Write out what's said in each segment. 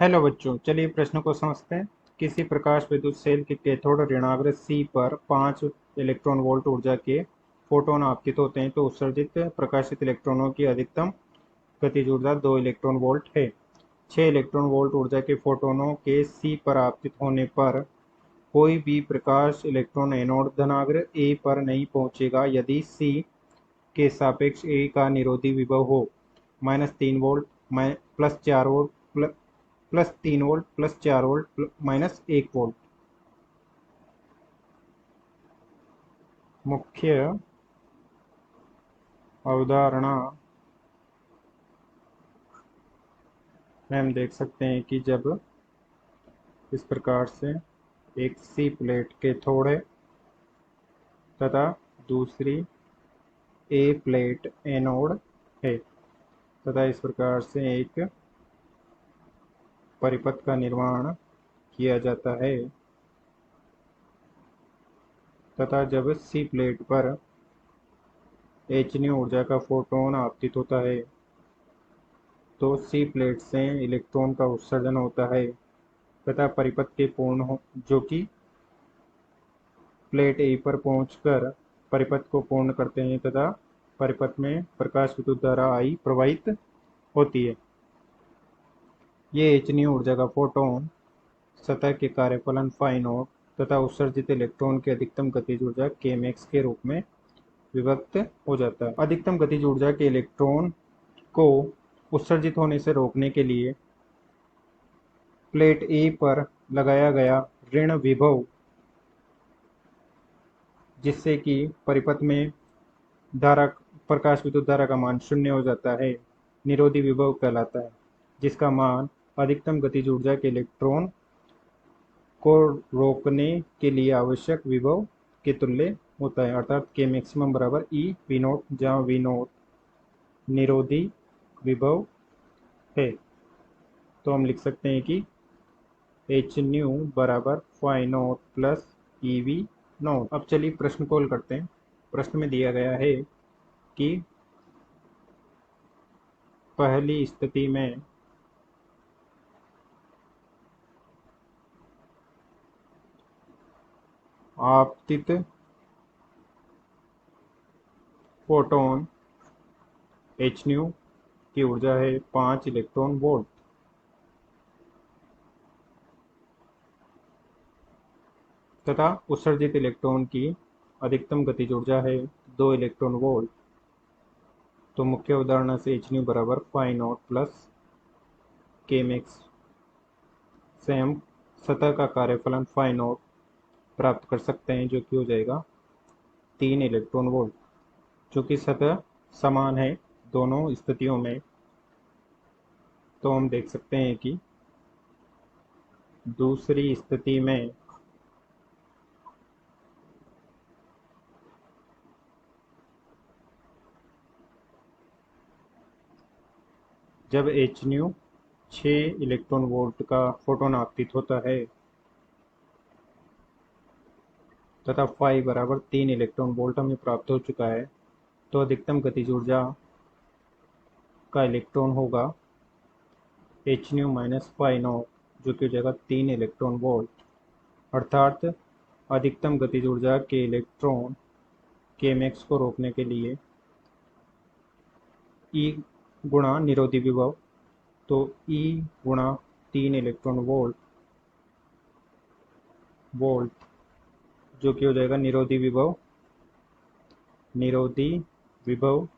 Hello बच्चों, चलिए प्रश्न को समझते हैं। किसी प्रकाश विद्युत सेल के कैथोड ऋणाग्र C पर 5 इलेक्ट्रॉन वोल्ट ऊर्जा के फोटोन आपतित होते हैं तो उत्सर्जित प्रकाशित इलेक्ट्रॉनों की अधिकतम गतिज ऊर्जा 2 इलेक्ट्रॉन वोल्ट है। 6 इलेक्ट्रॉन वोल्ट ऊर्जा के फोटोनों के C पर आपतित होने पर कोई भी प्रकाश इलेक्ट्रॉन एनोड धनाग्र A पर नहीं पहुंचेगा यदि C के सापेक्ष A का निरोधी विभव हो -3 volt, +4 volt, +3 volt, +4 volt, -1 volt. मुख्य अवधारणा में हम देख सकते हैं कि जब इस प्रकार से एक सी प्लेट कैथोड है तथा दूसरी ए प्लेट एनोड है तथा इस प्रकार से एक परिपथ का निर्माण किया जाता है तथा जब सी प्लेट पर एचनी ऊर्जा का फोटोन आपतित होता है तो सी प्लेट से इलेक्ट्रॉन का उत्सर्जन होता है तथा परिपथ के पूर्ण हो जो कि प्लेट ए पर पहुंचकर परिपथ को पूर्ण करते हैं तथा परिपथ में प्रकाश विद्युत धारा आई प्रवाहित होती है। ये एचनी ऊर्जा का फोटोन सतह के कार्यफलन फाई नॉट तथा उत्सर्जित इलेक्ट्रॉन की अधिकतम गतिज ऊर्जा के मैक्स के रूप में विभक्त हो जाता है। अधिकतम गतिज ऊर्जा के इलेक्ट्रॉन को उत्सर्जित होने से रोकने के लिए प्लेट ए पर लगाया गया ऋण विभव जिससे कि परिपथ में धारा प्रकाश विद्युत धारा का मान शून्य हो जाता है, निरोधी विभव कहलाता है, जिसका मान अधिकतम गतिज ऊर्जा के इलेक्ट्रॉन को रोकने के लिए आवश्यक विभव के तुल्य होता है, अर्थात के मैक्सिमम बराबर ई वी नोट, जहाँ वी नोट निरोधी विभव है। तो हम लिख सकते हैं कि एच न्यू बराबर phi naught plus E V naught. अब चलिए प्रश्न को हल करते हैं। प्रश्न में दिया गया है कि पहली स्थिति में आपतित फोटोन एच न्यू की ऊर्जा है 5 इलेक्ट्रॉन वोल्ट तथा उत्सर्जित इलेक्ट्रॉन की अधिकतम गतिज ऊर्जा है 2 इलेक्ट्रॉन वोल्ट। तो मुख्य उदाहरण से एच न्यू बराबर फाई नॉट प्लस के मैक्स से हम सतह का कार्यफलन फाई नॉट प्राप्त कर सकते हैं जो कि हो जाएगा 3 इलेक्ट्रॉन वोल्ट। चूँकि सतह समान है दोनों स्थितियों में तो हम देख सकते हैं कि दूसरी स्थिति में जब एच न्यू 6 इलेक्ट्रॉन वोल्ट का फोटोन आपतित होता है तथा फाई बराबर 3 इलेक्ट्रॉन वोल्ट हमें प्राप्त हो चुका है तो अधिकतम गतिज ऊर्जा का इलेक्ट्रॉन होगा h nu minus phi naught जो कि हो जाएगा 3 इलेक्ट्रॉन वोल्ट, अर्थात अधिकतम गतिज ऊर्जा के इलेक्ट्रॉन के मैक्स को रोकने के लिए ई गुणा निरोधी विभव, तो ई गुणा 3 इलेक्ट्रॉन वोल्ट जो कि हो जाएगा निरोधी विभव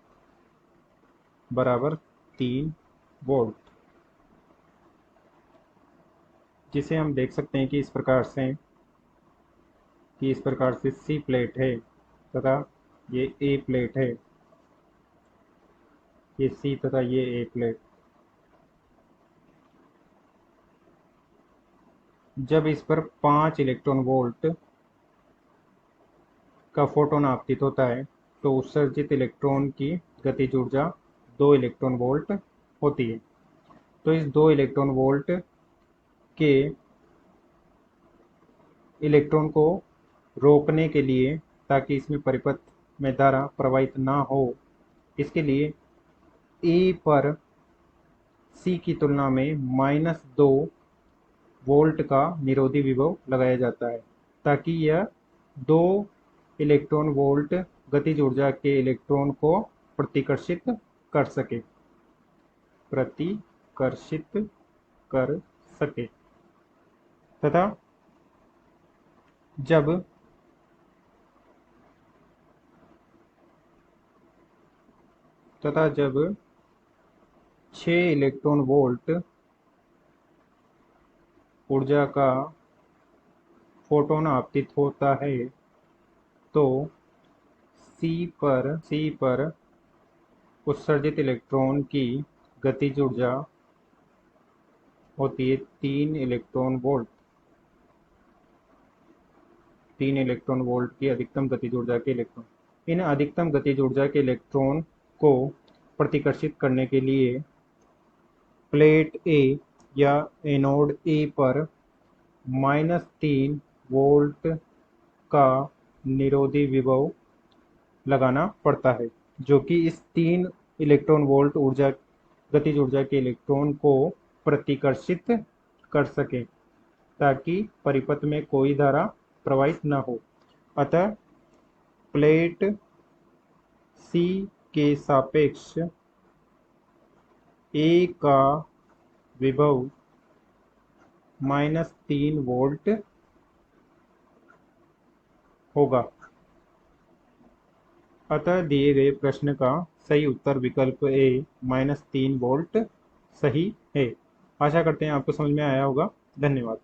बराबर 3 वोल्ट, जिसे हम देख सकते हैं कि इस प्रकार से सी प्लेट है तथा ये ए प्लेट है, ये सी तथा ये ए प्लेट। जब इस पर 5 इलेक्ट्रॉन वोल्ट का फोटोन आपतित होता है तो उत्सर्जित इलेक्ट्रॉन की गतिज ऊर्जा 2 इलेक्ट्रॉन वोल्ट होती है। तो इस 2 इलेक्ट्रॉन वोल्ट के इलेक्ट्रॉन को रोकने के लिए, ताकि इसमें परिपथ में धारा प्रवाहित ना हो, इसके लिए ए पर सी की तुलना में -2 वोल्ट का निरोधी विभव लगाया जाता है ताकि यह 2 इलेक्ट्रॉन वोल्ट गतिज ऊर्जा के इलेक्ट्रॉन को प्रतिकर्षित कर सके प्रतिकर्षित कर सके तथा जब तथा जब 6 इलेक्ट्रॉन वोल्ट ऊर्जा का फोटोन आपतित होता है तो सी पर उत्सर्जित इलेक्ट्रॉन की गतिज ऊर्जा होती है 3 इलेक्ट्रॉन वोल्ट। 3 इलेक्ट्रॉन वोल्ट की अधिकतम गतिज ऊर्जा के इलेक्ट्रॉन। इन अधिकतम गतिज ऊर्जा के इलेक्ट्रॉन को प्रतिकर्षित करने के लिए प्लेट ए या एनोड ए पर -3 वोल्ट का निरोधी विभव लगाना पड़ता है जो कि इस 3 इलेक्ट्रॉन वोल्ट गतिज ऊर्जा के इलेक्ट्रॉन को प्रतिकर्षित कर सके ताकि परिपथ में कोई धारा प्रवाहित न हो। अतः प्लेट सी के सापेक्ष ए का विभव -3 वोल्ट होगा। अतः दिए गए प्रश्न का सही उत्तर विकल्प ए -3 वोल्ट सही है। आशा करते हैं आपको समझ में आया होगा। धन्यवाद।